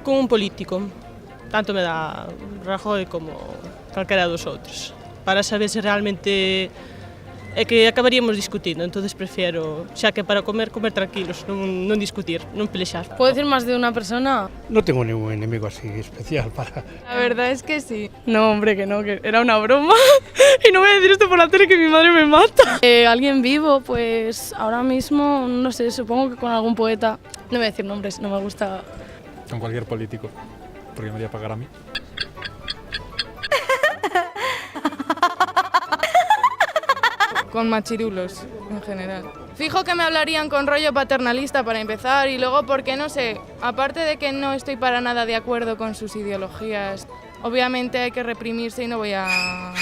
con un político, tanto me dá Rajoy como calquera dos outros, para saber se realmente é que acabaríamos discutindo, entonces prefiero, xa que para comer tranquilos, non discutir, non pelexar. ¿Puedo decir más de una persona? No tengo ningún enemigo así especial para... La verdad es que sí. No, hombre, que no, que era una broma. Y no voy a decir esto por la tele que mi madre me mata. Alguien vivo, pues ahora mismo, no sé, supongo que con algún poeta. No voy a decir nombres, no me gusta. Con cualquier político, porque me haría pagar a mí. Con machirulos, en general. Fijo que me hablarían con rollo paternalista para empezar y luego porque, no sé, aparte de que no estoy para nada de acuerdo con sus ideologías, obviamente hay que reprimirse y no voy a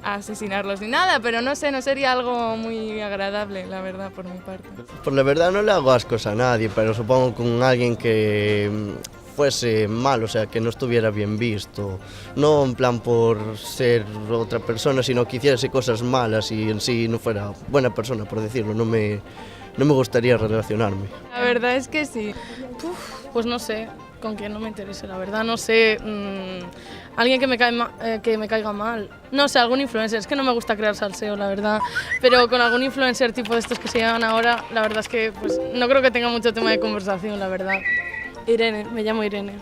asesinarlos ni nada, pero no sé, no sería algo muy agradable, la verdad, por mi parte. Pues la verdad no le hago ascos a nadie, pero supongo con alguien que fuese mal, o sea, que no estuviera bien visto. No en plan por ser otra persona, sino que hiciese cosas malas y en sí no fuera buena persona, por decirlo. No me gustaría relacionarme. La verdad es que sí. Pues no sé, con quién no me interese, la verdad, no sé. Alguien que me caiga mal. No sé, algún influencer, es que no me gusta crear salseo, la verdad. Pero con algún influencer tipo de estos que se llaman ahora, la verdad es que pues, no creo que tenga mucho tema de conversación, la verdad. Irene, me llamo Irene.